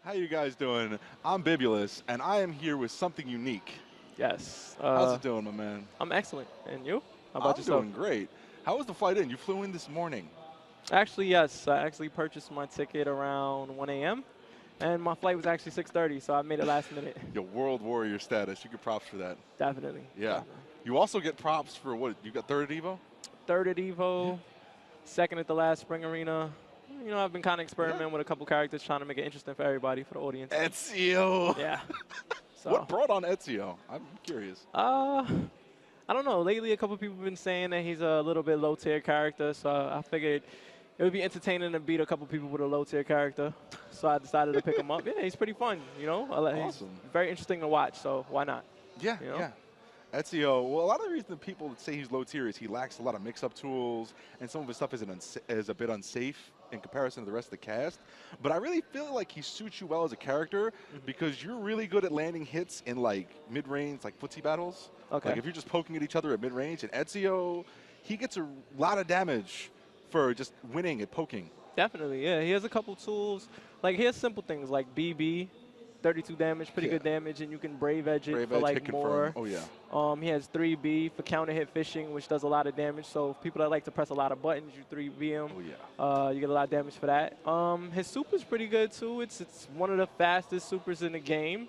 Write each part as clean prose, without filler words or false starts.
How you guys doing? I'm Bibulous, and I am here with something unique. Yes. How's it doing, my man? I'm excellent. And you? How about I'm yourself? doing great. How was the flight in? You flew in this morning. Actually, yes. I actually purchased my ticket around 1 a.m. and my flight was actually 6:30, so I made it last minute. Your world warrior status. You get props for that. Definitely. Yeah. Definitely. You also get props for what? You got third at Evo? Third at Evo, second at the last Spring Arena. You know, I've been kind of experimenting with a couple characters, trying to make it interesting for everybody, for the audience. Ezio. Yeah. So. What brought on Ezio? I'm curious. I don't know. Lately, a couple people have been saying that he's a little bit low-tier character, so I figured it would be entertaining to beat a couple people with a low-tier character. So I decided to pick him up. Yeah, he's pretty fun, you know. Awesome. He's very interesting to watch, so why not? Yeah, you know? yeah. Ezio, well, a lot of the reason that people say he's low tier is he lacks a lot of mix-up tools, and some of his stuff is a bit unsafe in comparison to the rest of the cast. But I really feel like he suits you well as a character because you're really good at landing hits in like mid-range, like footsie battles. Okay. Like if you're just poking at each other at mid-range, and Ezio, he gets a lot of damage for just winning at poking. Definitely, yeah. He has a couple tools. Like, he has simple things like BB, 32 damage, pretty good damage, and you can Brave Edge it for like more. Oh, yeah. He has 3B for counter hit fishing, which does a lot of damage. So people that like to press a lot of buttons, you 3B him. Oh, yeah. You get a lot of damage for that. His super's pretty good, too. It's one of the fastest supers in the game.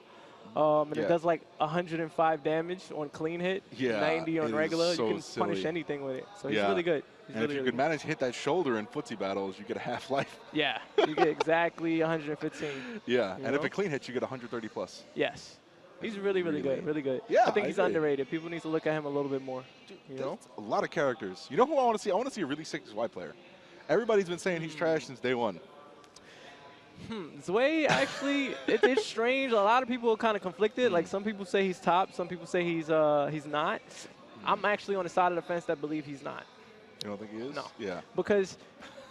And it does like 105 damage on clean hit, 90 on regular. So you can punish anything with it. So he's really good. And if you could manage to hit that shoulder in footsie battles, you get a half-life. Yeah, you get exactly 115. Yeah, and if it clean hits, you get 130 plus. Yes. He's really good, really good. Yeah, I think he's agree. underrated. People need to look at him a little bit more. You know? A lot of characters. You know who I want to see? I want to see a really sick Zwei player. Everybody's been saying he's trash since day one. Zwei, actually, it's strange. A lot of people are kind of conflicted. Like, some people say he's top. Some people say he's not. I'm actually on the side of the fence that believe he's not. You don't think he is? No. Yeah. Because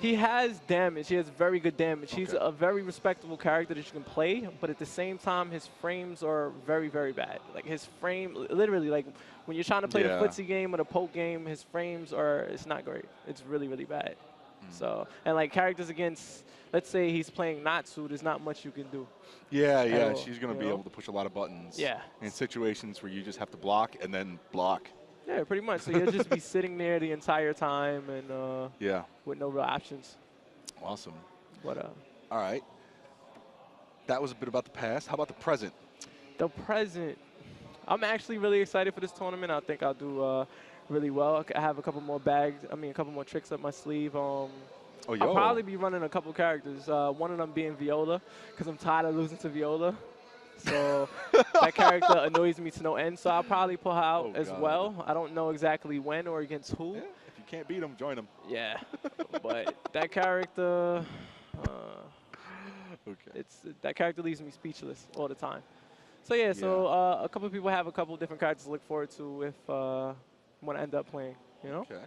he has damage. He has very good damage. He's a very respectable character that you can play, but at the same time, his frames are very, very bad. Like, his frame, literally, like, when you're trying to play the footsie game or the poke game, his frames it's not great. It's really, really bad. So, and like characters against, let's say he's playing Natsu, there's not much you can do. Yeah. She's going to be able to push a lot of buttons. Yeah. In situations where you just have to block and then block. Yeah, pretty much. So you'll just be sitting there the entire time and with no real options. Awesome. But all right. That was a bit about the past. How about the present? The present. I'm actually really excited for this tournament. I think I'll do really well. I have a couple more a couple more tricks up my sleeve. I'll probably be running a couple characters. One of them being Viola, because I'm tired of losing to Viola. So that character annoys me to no end. So I'll probably pull her out as well. I don't know exactly when or against who. Yeah, if you can't beat him, join him. Yeah, but that character, that character leaves me speechless all the time. So yeah, so a couple of people have a couple of different characters to look forward to if want to end up playing. You know. Okay.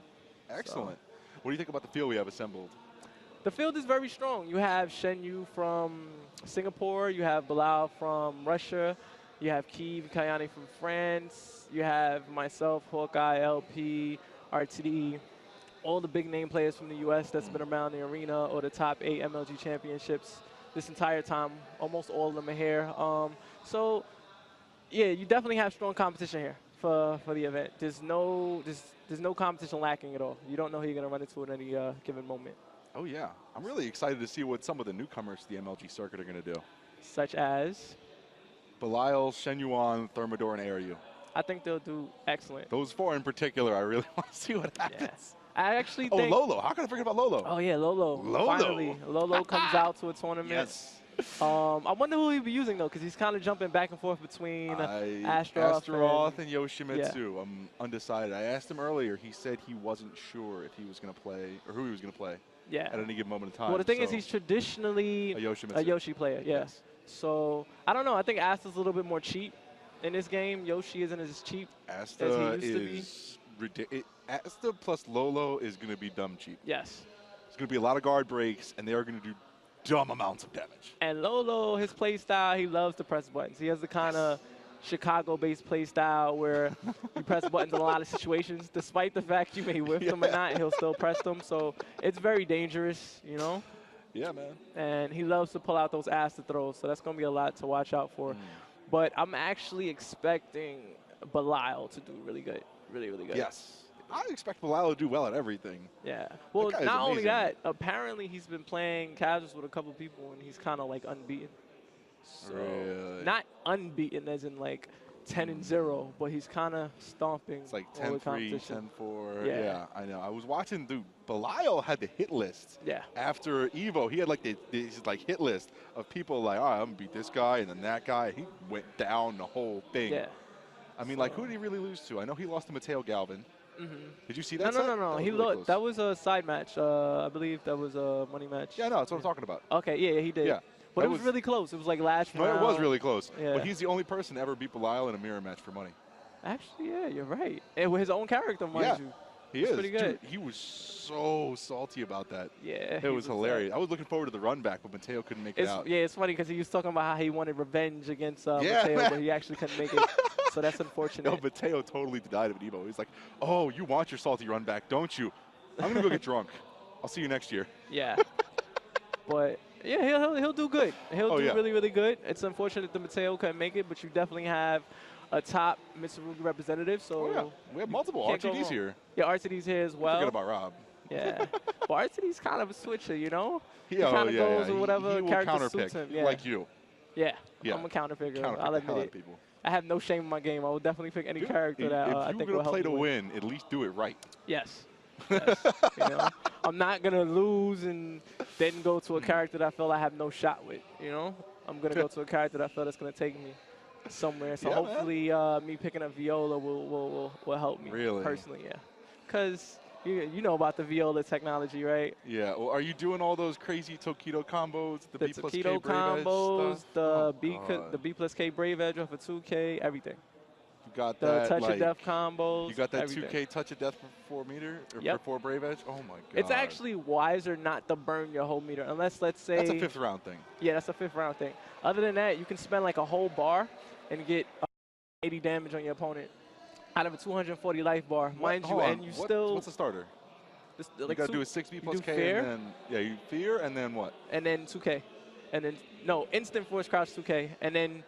Excellent. What do you think about the field we have assembled? The field is very strong. You have Shen Yu from Singapore. You have Bilal from Russia. You have Kiev Kayani from France. You have myself, Hawkeye, LP, RTD, all the big name players from the U.S. that's been around the arena or the top 8 MLG championships this entire time. Almost all of them are here. So, yeah, you definitely have strong competition here for the event. There's no competition lacking at all. You don't know who you're going to run into at any given moment. Oh, yeah. I'm really excited to see what some of the newcomers to the MLG circuit are going to do. Such as? Belial, Shen Yuan, Thermidor, and Airyu. I think they'll do excellent. Those 4 in particular, I really want to see what happens. Yeah. I actually think... Oh, Lolo. How can I forget about Lolo? Oh, yeah, Lolo. Finally. Lolo comes out to a tournament. Yes. I wonder who he'll be using, though, because he's kind of jumping back and forth between Astaroth and Yoshimitsu. Yeah. I'm undecided. I asked him earlier. He said he wasn't sure if he was going to play or who he was going to play at any given moment in time. Well, the thing is he's traditionally a Yoshi player, yes. So, I don't know. I think Asta's a little bit more cheap in this game. Yoshi isn't as cheap as he used to be. Asta plus Lolo is going to be dumb cheap. Yes. It's going to be a lot of guard breaks, and they are going to do dumb amounts of damage. And Lolo, his play style, he loves to press buttons. He has the kind of Chicago-based play style where you press buttons in a lot of situations. Despite the fact you may whiff them or not, he'll still press them. So it's very dangerous, you know? Yeah, man. And he loves to pull out those acid throws, so that's going to be a lot to watch out for. But I'm actually expecting Belial to do really good, really, really good. Yes. I expect Bilal to do well at everything. Yeah. Well, guy is not only amazing. that, apparently he's been playing casuals with a couple people, and he's kind of like unbeaten. So Really? not unbeaten as in like 10-0, but he's kind of stomping. It's like all the 10-3, competition. 10-4. Yeah. Yeah, I know. I was watching, dude, Belial had the hit list. Yeah. After Evo, he had like this like hit list of people like, all right, I'm going to beat this guy and then that guy. He went down the whole thing. Yeah. I mean, like, who did he really lose to? I know he lost to Mateo Galvin. Mm-hmm. Did you see that? No. He really lost. That was a side match. I believe that was a money match. Yeah, no, that's what I'm talking about. Okay, yeah, he did. Yeah. But That it was really close. It was like last No, round. it was really close. Yeah. But he's the only person to ever beat Belial in a mirror match for money. Actually, yeah, you're right. And with his own character, mind you. He That's is. pretty good. Dude, he was so salty about that. Yeah. It was hilarious. I was looking forward to the run back, but Mateo couldn't make it out. Yeah, it's funny because he was talking about how he wanted revenge against Mateo, but he actually couldn't make it. So that's unfortunate. No, Mateo totally denied it at Evo. He's like, oh, you want your salty run back, don't you? I'm going to go get drunk. I'll see you next year. Yeah. But, yeah, he'll do good. He'll do really, really good. It's unfortunate that Mateo couldn't make it, but you definitely have a top Mitsurugi representative. So we have multiple RTDs here. Yeah, RTD's here as well. Forget about Rob. Yeah. But RTD's kind of a switcher, you know? He kind of goes with whatever he character suits him. Yeah. Like you. Yeah. I'm a counter picker. I'll admit it. People. I have no shame in my game. I will definitely pick any character that I think will help me. If you're going to play to win, at least do it right. Yes. Yes. You know? I'm not going to lose and then go to a character that I feel I have no shot with, you know? I'm going to go to a character that I feel that's going to take me somewhere. So hopefully me picking up Viola will help me. Really? Personally, yeah. Because you know about the Viola technology, right? Yeah. Well, are you doing all those crazy Tokido combos? The B plus K Tokido Brave combos, Edge the B plus K Brave Edge off of 2K, everything. You got the that, touch like, of death combos. You got that everything. 2K touch of death for 4 meter or for 4 Brave Edge. Oh my god! It's actually wiser not to burn your whole meter unless, let's say, that's a 5th round thing. Yeah, that's a 5th round thing. Other than that, you can spend like a whole bar and get 80 damage on your opponent out of a 240 life bar, mind you. And you still. What's the starter? Like you got to do a 6B plus K fear, and then you fear and then what? And then 2K, and then no instant force crouch 2K, and then.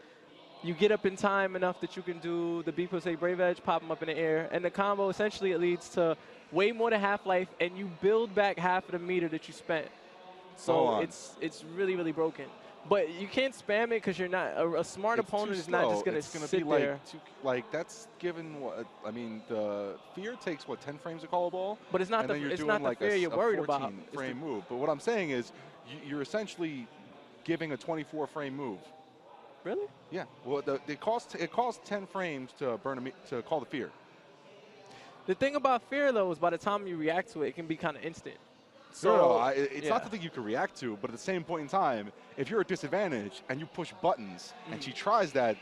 You get up in time enough that you can do the B plus A Brave Edge, pop them up in the air. And the combo, essentially, it leads to way more than half-life, and you build back half of the meter that you spent. So it's really, really broken. But you can't spam it because you're not a smart opponent is not just going to sit there. Like that's given what I mean. The fear takes what 10 frames to call a ball. But it's not the fear you're worried about. Frame move. But what I'm saying is you're essentially giving a 24-frame move. Really? Yeah. Well, it costs 10 frames to to call the fear. The thing about fear though is by the time you react to it, it can be kind of instant. So no, it's not the thing you can react to, but at the same point in time, if you're at disadvantage and you push buttons and she tries that,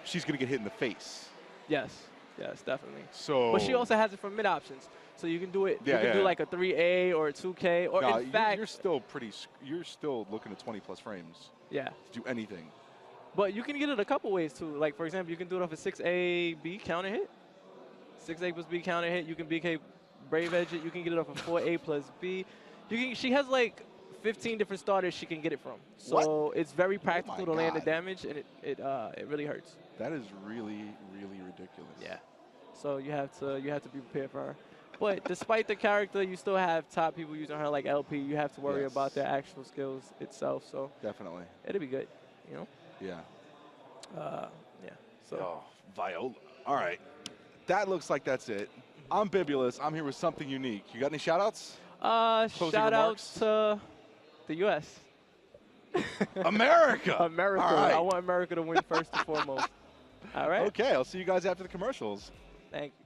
she's gonna get hit in the face. Yes. Yes, definitely. So. But she also has it for mid options. So you can do it. You can do like a 3A or a 2K, or in fact, you're still looking at 20 plus frames. Yeah. To do anything. But you can get it a couple ways too. Like for example, you can do it off a 6A B counter hit. 6A plus B counter hit. You can BK Brave Edge it. You can get it off a 4A plus B. She has like 15 different starters she can get it from. So it's very practical to land the damage, and it really hurts. That is really, really ridiculous. Yeah. So you have to be prepared for her. But despite the character, you still have top people using her like LP. You have to worry about their actual skills itself. So definitely. It'll be good, you know? Yeah. Yeah. So. Oh, Viola. All right. That looks like that's it. I'm Bibulous. I'm here with something unique. You got any shout-outs? Shout outs to the U.S. America. America. Right. I want America to win first and foremost. All right. Okay. I'll see you guys after the commercials. Thank you.